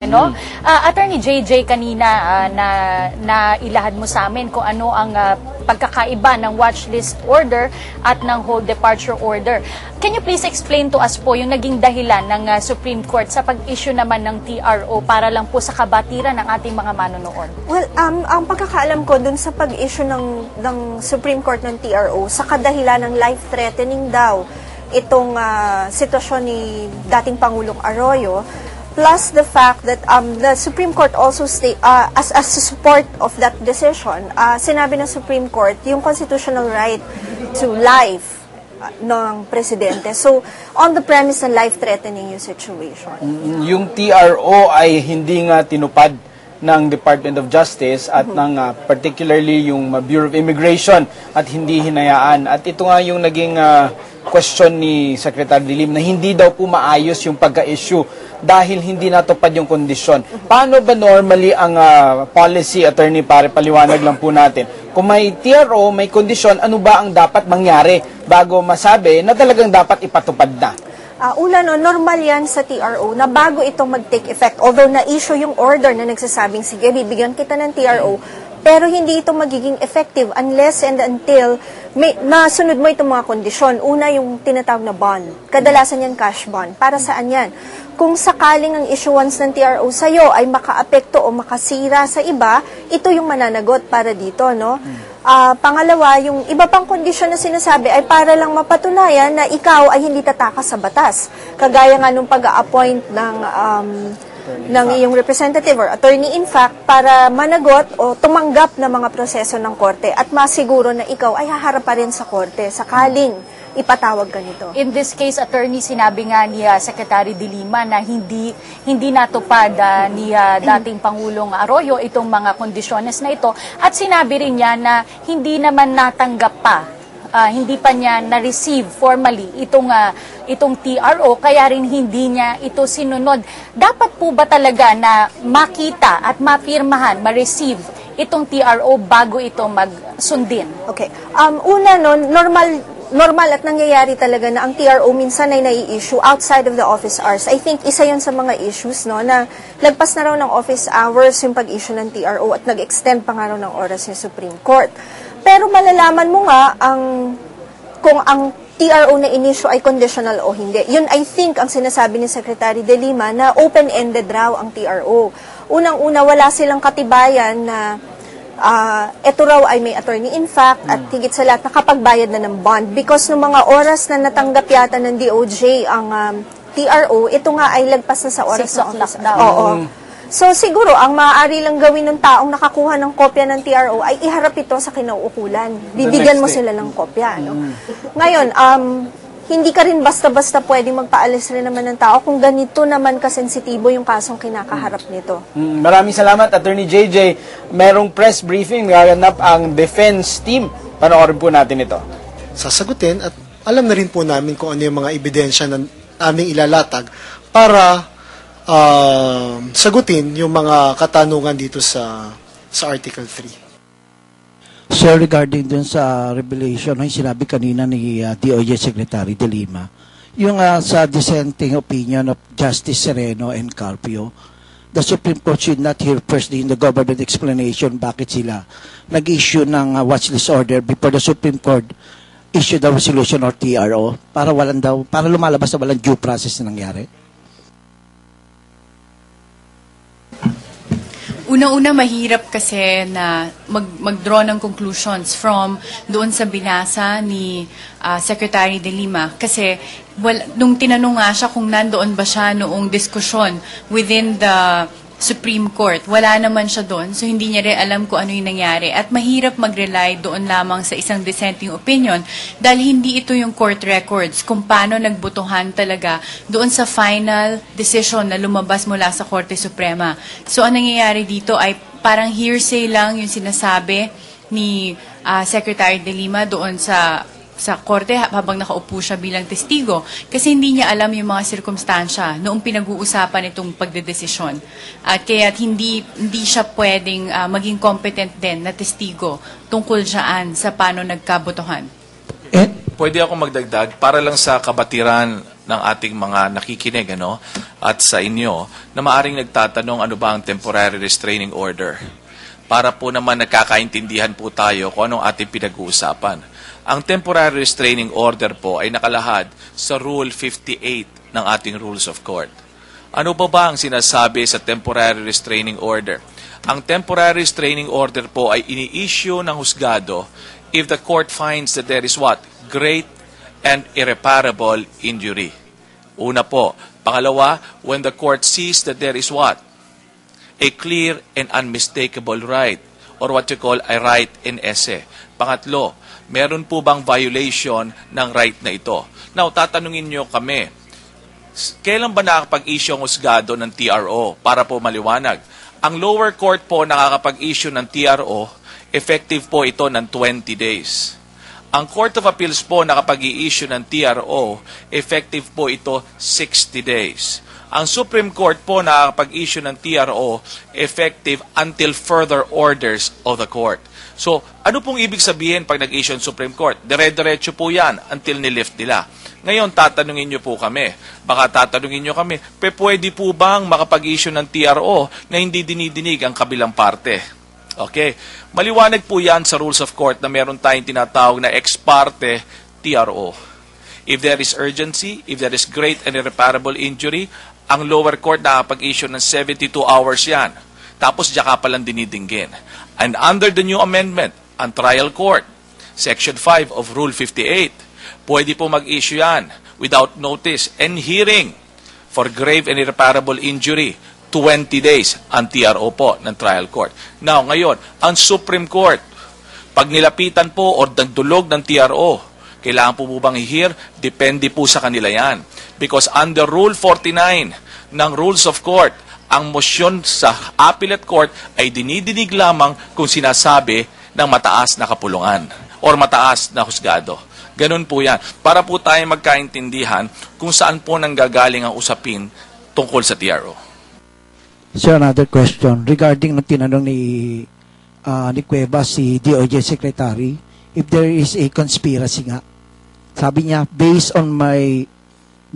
No? Attorney JJ, kanina na ilahad mo sa amin kung ano ang pagkakaiba ng watchlist order at ng hold departure order. Can you please explain to us po yung naging dahilan ng Supreme Court sa pag-issue naman ng TRO para lang po sa kabatiran ng ating mga manonood? Well, ang pagkakaalam ko dun sa pag-issue ng Supreme Court ng TRO, sa kadahilan ng life-threatening daw itong sitwasyon ni dating Pangulong Arroyo, plus the fact that the Supreme Court also as a support of that decision, sinabi ng Supreme Court yung constitutional right to life ng presidente. So, on the premise na life-threatening yung situation. Yung TRO ay hindi nga tinupad ng Department of Justice at ng particularly yung Bureau of Immigration at hindi hinayaan. At ito nga yung naging question ni Secretary de Lima na hindi daw po maayos yung pagka-issue dahil hindi natupad yung kondisyon. Paano ba normally ang policy, attorney, para paliwanag lang po natin? Kung may TRO, may kondisyon, ano ba ang dapat mangyari bago masabi na talagang dapat ipatupad na? Una, normal yan sa TRO na bago itong mag-take effect, although na-issue yung order na nagsasabing, sige, bibigyan kita ng TRO, pero hindi ito magiging effective unless and until nasunod mo itong mga kondisyon. Una, yung tinatawag na bond. Kadalasan yan cash bond. Para saan yan? Kung sakaling ang issuance ng TRO sa'yo ay makaapekto o makasira sa iba, ito yung mananagot para dito, no? Pangalawa, yung iba pang kondisyon na sinasabi ay para lang mapatunayan na ikaw ay hindi tatakas sa batas. Kagaya nga nung pag-a-appoint ng iyong representative or attorney in fact para managot o tumanggap ng mga proseso ng korte at masiguro na ikaw ay haharap pa rin sa korte sakaling ipatawag ka nito. In this case, attorney, sinabi nga ni Secretary de Lima na hindi natupad ni dating Pangulong Arroyo itong mga kondisyones na ito at sinabi rin niya na hindi naman natanggap pa, hindi pa niya na-receive formally itong TRO kaya rin hindi niya ito sinunod. Dapat po ba talaga na makita at mapirmahan, ma-receive itong TRO bago ito magsundin? Okay. Una, normal at nangyayari talaga na ang TRO minsan ay nai-issue outside of the office hours. I think isa yun sa mga issues, no, na lagpas na raw ng office hours yung pag-issue ng TRO at nag-extend pa nga raw ng oras yung Supreme Court. Pero malalaman mo nga kung ang TRO na in-issue ay conditional o hindi. Yun, I think, ang sinasabi ni Secretary de Lima na open-ended raw ang TRO. Unang-una, wala silang katibayan na ito raw ay may attorney in fact at higit sa lahat nakapagbayad na ng bond because ng mga oras na natanggap yata ng DOJ ang TRO, ito nga ay lagpas na sa oras ng office. Oo. So siguro ang maaari lang gawin ng taong nakakuha ng kopya ng TRO ay iharap ito sa kinauukulan. Bibigyan mo sila ng kopya, no? Ngayon, hindi ka rin basta-basta pwedeng magpaalis rin naman ng tao kung ganito naman kasensitibo yung kasong kinakaharap nito. Maraming salamat, Attorney JJ. Merong press briefing, gaganap ang defense team. Panoorin po natin ito. Sasagutin at alam na rin po namin kung ano yung mga ebidensya na aming ilalatag para sagutin yung mga katanungan dito sa Article 3. Sir, regarding dun sa revelation, yung sinabi kanina ni DOJ Secretary de Lima, yung sa dissenting opinion of Justice Sereno and Carpio, the Supreme Court should not hear first in the government explanation bakit sila nag-issue ng watchlist order before the Supreme Court issue the resolution or TRO para lumalabas na walang due process na nangyari? Una-una, mahirap kasi na mag-draw ng conclusions from doon sa binasa ni Secretary de Lima. Kasi nung tinanong nga siya kung nandoon ba siya noong diskusyon within the Supreme Court, wala naman siya doon. So, hindi niya rin alam kung ano yung nangyari. At mahirap mag-rely doon lamang sa isang dissenting opinion dahil hindi ito yung court records kung paano nagbutuhan talaga doon sa final decision na lumabas mula sa Korte Suprema. So, ang nangyayari dito ay parang hearsay lang yung sinasabi ni Secretary de Lima doon sa korte habang nakaupo siya bilang testigo kasi hindi niya alam yung mga sirkumstansya noong pinag-uusapan itong pagdedesisyon. At kaya hindi siya pwedeng maging competent din na testigo tungkol dyan sa paano nagkabotohan. Pwede ako magdagdag para lang sa kabatiran ng ating mga nakikinig at sa inyo na maaring nagtatanong ano ba ang temporary restraining order. Para po naman nagkakaintindihan po tayo kung anong ating pinag-uusapan. Ang temporary restraining order po ay nakalahad sa Rule 58 ng ating Rules of Court. Ano ba ang sinasabi sa temporary restraining order? Ang temporary restraining order po ay ini-issue ng husgado if the court finds that there is what? Great and irreparable injury. Una po. Pangalawa, when the court sees that there is what? A clear and unmistakable right, or what you call a right in esse. Pangatlo, meron po bang violation ng right na ito? Now, tatanungin nyo kami, kailan ba nakakapag-issue ang husgado ng TRO para po maliwanag? Ang lower court po nakakapag-issue ng TRO, effective po ito ng 20 days. Ang Court of Appeals po nakapag-i-issue ng TRO, effective po ito 60 days. Ang Supreme Court po nakakapag-issue ng TRO, effective until further orders of the court. So, ano pong ibig sabihin pag nag-issue ang Supreme Court? Dire-diretso po yan until nilift nila. Ngayon, tatanungin nyo po kami. Baka tatanungin nyo kami, pwede po bang makapag-issue ng TRO na hindi dinidinig ang kabilang parte? Okay. Maliwanag po yan sa Rules of Court na meron tayong tinatawag na ex parte TRO. If there is urgency, if there is great and irreparable injury, ang lower court nakapag-issue ng 72 hours yan. Tapos diyan pa lang dinidinggin. And under the new amendment, ang trial court, Section 5 of Rule 58, pwede po mag-issue yan without notice and hearing for grave and irreparable injury. 20 days ang TRO po ng trial court. Now, ngayon, ang Supreme Court, pag nilapitan po o nagdulog ng TRO, kailangan po bang i-hear? Depende po sa kanila yan. Because under Rule 49 ng Rules of Court, ang motion sa appellate court ay dinidinig lamang kung sinasabi ng mataas na kapulungan or mataas na husgado. Ganun po yan. Para po tayo magkaintindihan kung saan po nanggagaling ang usapin tungkol sa TRO. So another question regarding nung tinanong ni Cueva si DOJ Secretary if there is a conspiracy nga. Sabi niya based on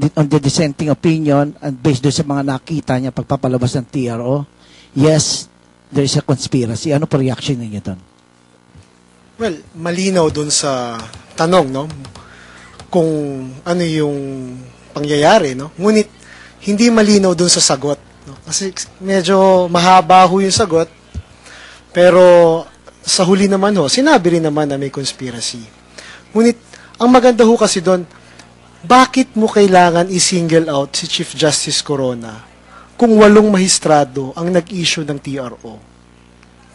the dissenting opinion and based doon sa mga nakita niya pagpapalabas ng TRO, yes, there is a conspiracy. Ano po reaction niyo doon? Well, malinaw doon sa tanong, no? Kung ano yung pangyayari, no? Ngunit hindi malinaw doon sa sagot. No? Kasi medyo mahaba ho yung sagot, pero sa huli naman ho, sinabi rin naman na may conspiracy. Ngunit, ang maganda ho kasi doon, bakit mo kailangan i-single out si Chief Justice Corona kung 8 mahistrado ang nag-issue ng TRO?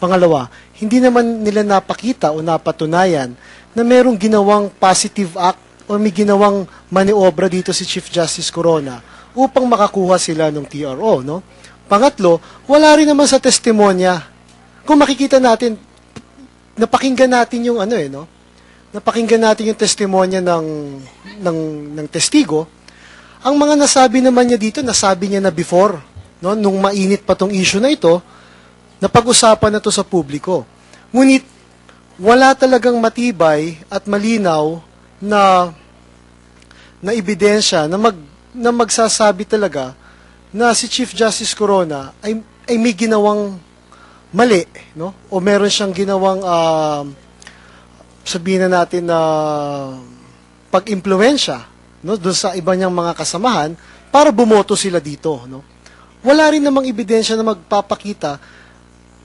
Pangalawa, hindi naman nila napakita o napatunayan na merong ginawang positive act o may ginawang maniobra dito si Chief Justice Corona upang makakuha sila ng TRO, no? Pangatlo, wala rin naman sa testimonya. Kung makikita natin, napakinggan natin yung no? Napakinggan natin yung testimonya ng testigo. Ang mga nasabi naman niya dito, nasabi niya na before, no? Nung mainit pa tong issue na ito, napag-usapan na to sa publiko. Ngunit, wala talagang matibay at malinaw na ebidensya na magsasabi talaga na si Chief Justice Corona ay may ginawang mali, no? O meron siyang ginawang sabihin na natin na pag-impluwensya, no, doon sa iba niyang mga kasamahan para bumoto sila dito, no? Wala rin namang ebidensya na magpapakita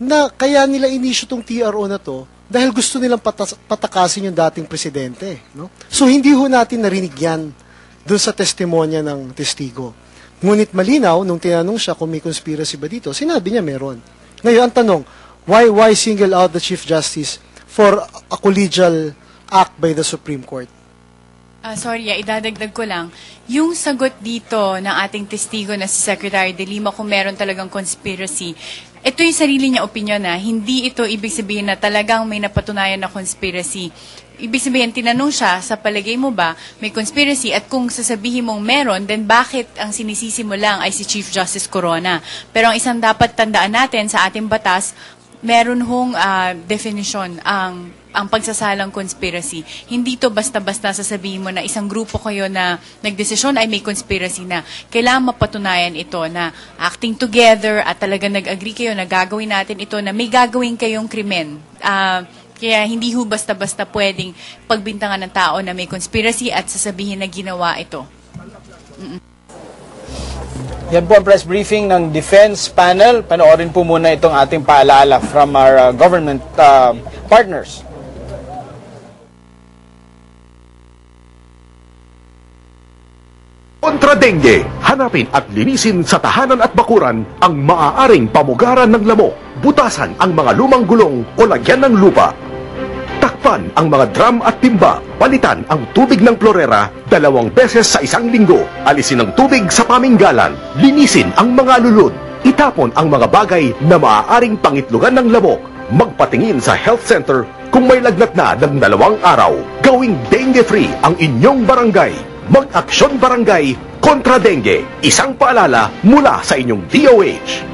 na kaya nila inisyu tong TRO na to dahil gusto nilang patakasin yung dating presidente, no? So hindi ho natin narinig yan doon sa testimonya ng testigo. Ngunit malinaw, nung tinanong siya kung may conspiracy ba dito, sinabi niya meron. Ngayon, ang tanong, why single out the Chief Justice for a collegial act by the Supreme Court? Sorry, idadagdag ko lang. Yung sagot dito ng ating testigo na si Secretary De Lima kung meron talagang conspiracy, ito yung sarili niya opinion na hindi ito ibig sabihin na talagang may napatunayan na conspiracy. Ibig sabihin, tinanong siya, sa palagay mo ba may conspiracy at kung sasabihin mong meron, then bakit ang sinisisi mo lang ay si Chief Justice Corona? Pero ang isang dapat tandaan natin sa ating batas, meron hong definition ang pagsasalang conspiracy. Hindi to basta-basta sasabihin mo na isang grupo kayo na nagdesisyon ay may conspiracy na. Kailangan mapatunayan ito na acting together at talaga nag-agree kayo na gagawin natin ito na may gagawin kayong krimen. Kaya hindi ho basta-basta pwedeng pagbintangan ng tao na may conspiracy at sasabihin na ginawa ito. Yan po ang press briefing ng Defense Panel. Panoorin po muna itong ating paalala from our government partners. Kontra dengue, hanapin at linisin sa tahanan at bakuran ang maaaring pamugaran ng lamok, butasan ang mga lumang gulong o lagyan ng lupa. Takpan ang mga drum at timba, palitan ang tubig ng klorera 2 beses sa isang linggo, alisin ang tubig sa paminggalan, linisin ang mga lulod, itapon ang mga bagay na maaaring pangitlugan ng lamok, magpatingin sa health center kung may lagnat na ng 2 araw. Gawing dengue-free ang inyong barangay. Mag-aksyon barangay kontra dengue. Isang paalala mula sa inyong DOH.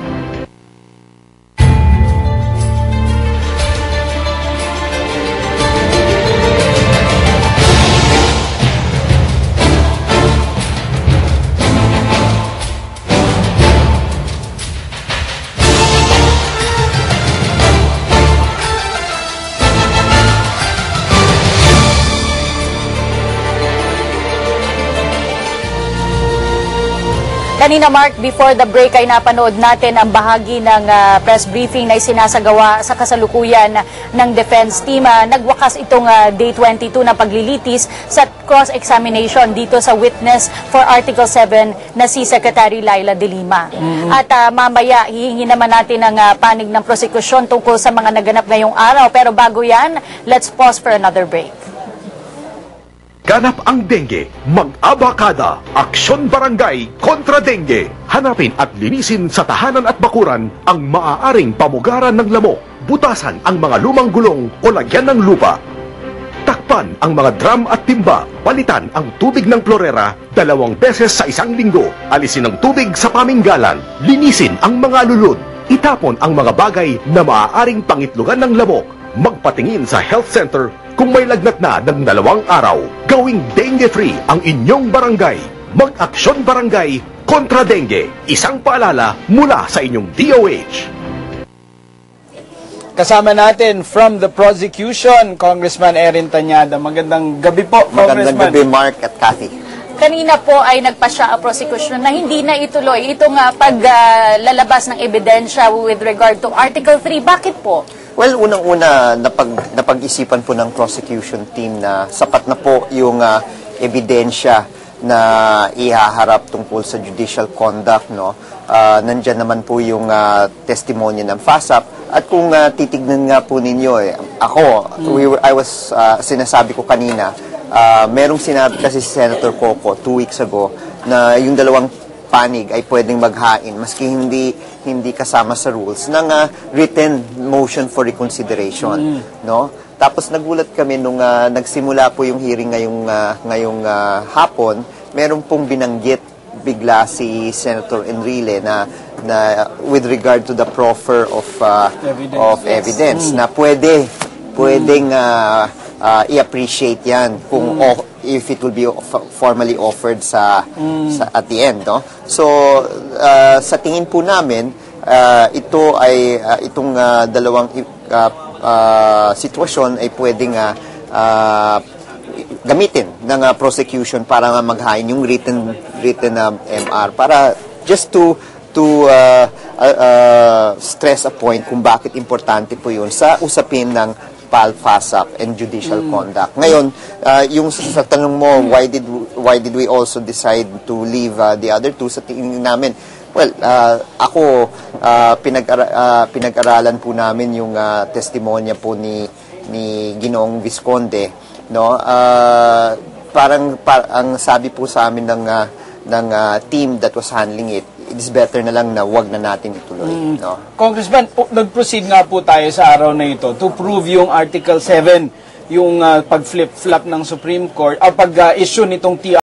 Kanina, Mark, before the break ay napanood natin ang bahagi ng press briefing na isinasagawa sa kasalukuyan ng defense team. Nagwakas itong Day 22 na paglilitis sa cross-examination dito sa witness for Article 7 na si Secretary Laila De Lima. At mamaya, hihingi naman natin ang panig ng prosekusyon tungkol sa mga naganap ngayong araw. Pero bago yan, let's pause for another break. Ganap ang dengue, mag-abakada, aksyon barangay kontra dengue. Hanapin at linisin sa tahanan at bakuran ang maaaring pamugaran ng lamok, butasan ang mga lumang gulong o lagyan ng lupa. Takpan ang mga drum at timba, palitan ang tubig ng klorera 2 beses sa isang linggo, alisin ang tubig sa paminggalan, linisin ang mga lulod, itapon ang mga bagay na maaaring pangitlugan ng lamok, magpatingin sa health center kung may lagnat na ng 2 araw. Gawing dengue-free ang inyong barangay. Mag-aksyon barangay kontra dengue. Isang paalala mula sa inyong DOH. Kasama natin from the prosecution, Congressman Erin Tañada. Magandang gabi po, Congressman. Magandang gabi, Mark at Kathy. Kanina po ay nagpasya ang prosecution na hindi na ituloy itong paglalabas ng ebidensya with regard to Article 3. Bakit po? Well, unang-una, napag-isipan po ng prosecution team na sapat na po yung ebidensya na ihaharap tungkol sa judicial conduct, no? Nandyan naman po yung testimonya ng FASAP. At kung titignan nga po ninyo, I was sinasabi ko kanina, merong sinabi kasi si Senator Coco 2 weeks ago na yung 2 panig ay pwedeng maghain maski hindi kasama sa rules ng written motion for reconsideration, no? Tapos nagulat kami nung nagsimula po yung hearing ngayong hapon, meron pong binanggit bigla si Senator Enrile na with regard to the proffer of evidence na pwedeng i-appreciate yan kung if it will be formally offered at the end, no? So sa tingin po namin itong dalawang sitwasyon ay pwedeng gamitin ng prosecution para maghain yung written MR para just to stress a point kung bakit importante po yun sa usapin ng PAL-FASAP and judicial conduct. Ngayon, yung sa tanong mo, why did we also decide to leave the other two, sa tingin namin, well, ako, pinag-aralan po namin yung testimonya po ni Ginoong Visconde, no? Ang sabi po sa amin ng team that was handling it, it's better na lang na wag na natin ituloy. No? Congressman, nag-proceed nga po tayo sa araw na ito to prove yung Article 7, yung pag-flip-flop ng Supreme Court, pag-issue nitong TR